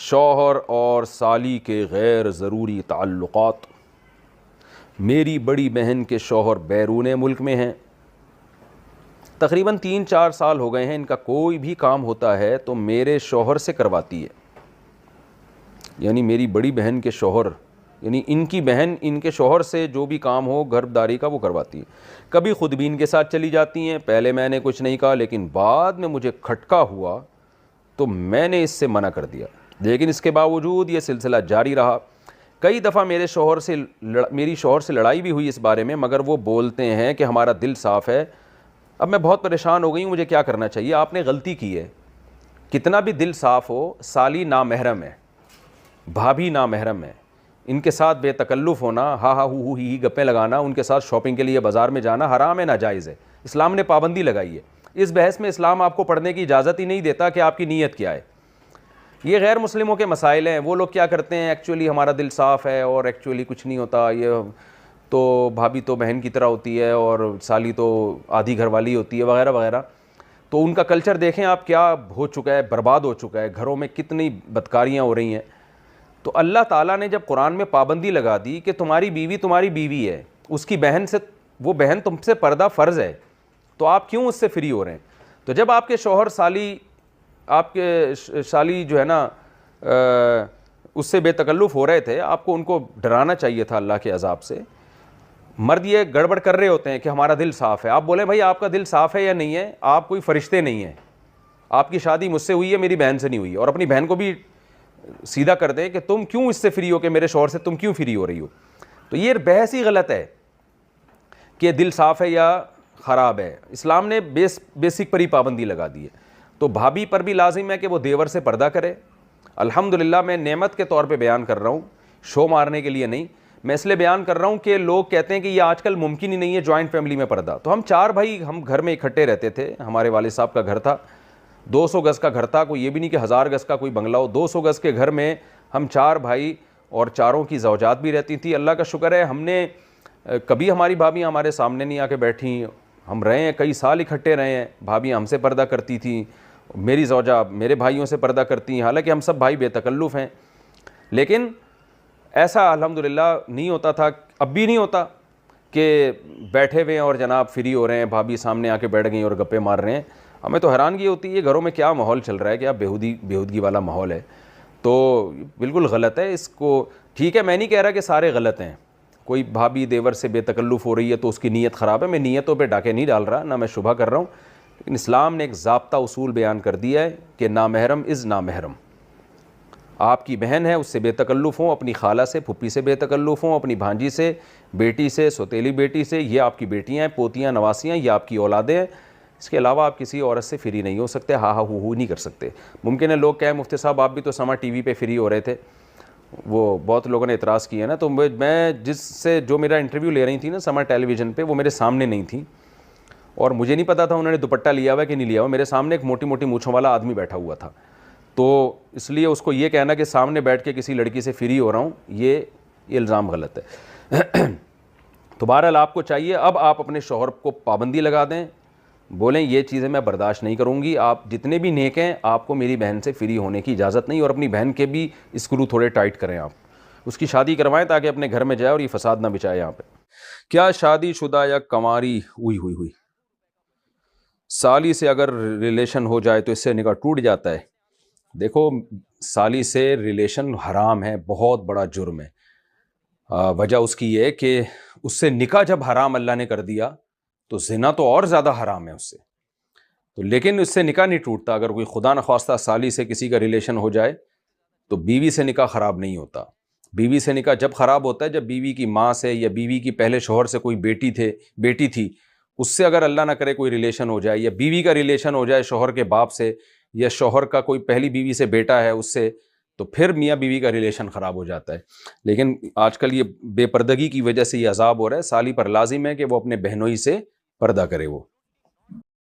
شوہر اور سالی کے غیر ضروری تعلقات۔ میری بڑی بہن کے شوہر بیرون ملک میں ہیں، تقریباً 3-4 سال ہو گئے ہیں، ان کا کوئی بھی کام ہوتا ہے تو میرے شوہر سے کرواتی ہے، یعنی میری بڑی بہن کے شوہر، یعنی ان کی بہن ان کے شوہر سے جو بھی کام ہو گھر داری کا وہ کرواتی ہے۔ کبھی خود بھی ان کے ساتھ چلی جاتی ہیں، پہلے میں نے کچھ نہیں کہا لیکن بعد میں مجھے کھٹکا ہوا تو میں نے اس سے منع کر دیا، لیکن اس کے باوجود یہ سلسلہ جاری رہا۔ کئی دفعہ میری شوہر سے لڑائی بھی ہوئی اس بارے میں، مگر وہ بولتے ہیں کہ ہمارا دل صاف ہے۔ اب میں بہت پریشان ہو گئی ہوں، مجھے کیا کرنا چاہیے؟ آپ نے غلطی کی ہے، کتنا بھی دل صاف ہو، سالی نامحرم ہے، بھابھی نامحرم ہے، ان کے ساتھ بے تکلف ہونا، ہا ہا ہو ہی گپیں لگانا، ان کے ساتھ شاپنگ کے لیے بازار میں جانا حرام ہے، ناجائز ہے، اسلام نے پابندی لگائی ہے۔ اس بحث میں اسلام آپ کو پڑھنے کی اجازت ہی نہیں دیتا کہ آپ کی نیت کیا ہے۔ یہ غیر مسلموں کے مسائل ہیں، وہ لوگ کیا کرتے ہیں، ایکچولی ہمارا دل صاف ہے اور ایکچولی کچھ نہیں ہوتا، یہ تو بھابھی تو بہن کی طرح ہوتی ہے اور سالی تو آدھی گھر والی ہوتی ہے وغیرہ وغیرہ۔ تو ان کا کلچر دیکھیں آپ کیا ہو چکا ہے، برباد ہو چکا ہے، گھروں میں کتنی بدکاریاں ہو رہی ہیں۔ تو اللہ تعالیٰ نے جب قرآن میں پابندی لگا دی کہ تمہاری بیوی ہے، اس کی بہن سے، وہ بہن تم سے پردہ فرض ہے، تو آپ کیوں اس سے فری ہو رہے ہیں؟ تو جب آپ کے شوہر آپ کے سالی جو ہے نا اس سے بے تکلف ہو رہے تھے، آپ کو ان کو ڈرانا چاہیے تھا اللہ کے عذاب سے۔ مرد یہ گڑبڑ کر رہے ہوتے ہیں کہ ہمارا دل صاف ہے، آپ بولیں بھائی آپ کا دل صاف ہے یا نہیں ہے، آپ کوئی فرشتے نہیں ہیں، آپ کی شادی مجھ سے ہوئی ہے، میری بہن سے نہیں ہوئی، اور اپنی بہن کو بھی سیدھا کر دیں کہ تم کیوں اس سے فری ہو، کہ میرے شوہر سے تم کیوں فری ہو رہی ہو۔ تو یہ بحث ہی غلط ہے کہ دل صاف ہے یا خراب ہے، اسلام نے بیسک پر ہی پابندی لگا دی ہے۔ تو بھابھی پر بھی لازم ہے کہ وہ دیور سے پردہ کرے۔ الحمدللہ میں نعمت کے طور پہ بیان کر رہا ہوں، شو مارنے کے لیے نہیں، میں اس لیے بیان کر رہا ہوں کہ لوگ کہتے ہیں کہ یہ آج کل ممکن ہی نہیں ہے جوائنٹ فیملی میں پردہ۔ تو ہم 4 بھائی ہم گھر میں اکٹھے رہتے تھے، ہمارے والد صاحب کا گھر تھا، 200 گز کا گھر تھا، کوئی یہ بھی نہیں کہ 1000 گز کا کوئی بنگلہ ہو، 200 گز کے گھر میں ہم 4 بھائی اور چاروں کی زوجات بھی رہتی تھی۔ اللہ کا شکر ہے ہم نے کبھی ہماری بھابیاں ہمارے سامنے نہیں آ کے بیٹھیں، ہم رہے ہیں کئی سال اکٹھے رہے ہیں، بھابیاں ہم سے پردہ کرتی تھیں، میری زوجہ میرے بھائیوں سے پردہ کرتی ہیں، حالانکہ ہم سب بھائی بے تکلف ہیں، لیکن ایسا الحمدللہ نہیں ہوتا تھا، اب بھی نہیں ہوتا کہ بیٹھے ہوئے ہیں اور جناب فری ہو رہے ہیں، بھابھی سامنے آ کے بیٹھ گئیں اور گپے مار رہے ہیں۔ ہمیں تو حیرانگی ہوتی ہے گھروں میں کیا ماحول چل رہا ہے، کیا بیہودگی والا ماحول ہے۔ تو بالکل غلط ہے، اس کو ٹھیک ہے، میں نہیں کہہ رہا کہ سارے غلط ہیں، کوئی بھابھی دیور سے بے تکلف ہو رہی ہے تو اس کی نیت خراب ہے، میں نیتوں پہ ڈاکے نہیں ڈال رہا، نہ میں شبہ کر رہا ہوں، لیکن اسلام نے ایک ضابطہ اصول بیان کر دیا ہے کہ نامحرم از نامحرم۔ آپ کی بہن ہے، اس سے بے تکلف ہوں، اپنی خالہ سے، پھپھی سے بے تکلف ہوں، اپنی بھانجی سے، بیٹی سے، سوتیلی بیٹی سے، یہ آپ کی بیٹیاں ہیں، پوتیاں، نواسیاں، یہ آپ کی اولادیں ہیں، اس کے علاوہ آپ کسی عورت سے فری نہیں ہو سکتے، ہا ہا ہو نہیں کر سکتے۔ ممکن ہے لوگ کہیں مفتی صاحب آپ بھی تو سما ٹی وی پہ فری ہو رہے تھے، وہ بہت لوگوں نے اعتراض کیا نا، تو میں جو میرا انٹرویو لے رہی تھی نا سما ٹیلی ویژن پہ، وہ میرے سامنے نہیں تھی اور مجھے نہیں پتا تھا انہوں نے دوپٹہ لیا ہوا کہ نہیں لیا ہوا، میرے سامنے ایک موٹی موٹی مونچھوں والا آدمی بیٹھا ہوا تھا، تو اس لیے اس کو یہ کہنا کہ سامنے بیٹھ کے کسی لڑکی سے فری ہو رہا ہوں، یہ الزام غلط ہے۔ تو بہرحال آپ کو چاہیے اب آپ اپنے شوہر کو پابندی لگا دیں، بولیں یہ چیزیں میں برداشت نہیں کروں گی، آپ جتنے بھی نیک ہیں آپ کو میری بہن سے فری ہونے کی اجازت نہیں، اور اپنی بہن کے بھی اسکرو تھوڑے ٹائٹ کریں، آپ اس کی شادی کروائیں تاکہ اپنے گھر میں جائے اور یہ فساد نہ بچائے یہاں پہ۔ کیا شادی شدہ یا کنواری ہوئی سالی سے اگر ریلیشن ہو جائے تو اس سے نکاح ٹوٹ جاتا ہے؟ دیکھو سالی سے ریلیشن حرام ہے، بہت بڑا جرم ہے، وجہ اس کی یہ کہ اس سے نکاح جب حرام اللہ نے کر دیا تو زنا تو اور زیادہ حرام ہے اس سے، تو لیکن اس سے نکاح نہیں ٹوٹتا۔ اگر کوئی خدا نخواستہ سالی سے کسی کا ریلیشن ہو جائے تو بیوی سے نکاح خراب نہیں ہوتا، بیوی سے نکاح جب خراب ہوتا ہے جب بیوی کی ماں سے یا بیوی کی پہلے شوہر سے کوئی بیٹی تھی اس سے اگر اللہ نہ کرے کوئی ریلیشن ہو جائے، یا بیوی کا ریلیشن ہو جائے شوہر کے باپ سے، یا شوہر کا کوئی پہلی بیوی سے بیٹا ہے اس سے، تو پھر میاں بیوی کا ریلیشن خراب ہو جاتا ہے۔ لیکن آج کل یہ بے پردگی کی وجہ سے یہ عذاب ہو رہا ہے، سالی پر لازم ہے کہ وہ اپنے بہنوئی سے پردہ کرے وہ۔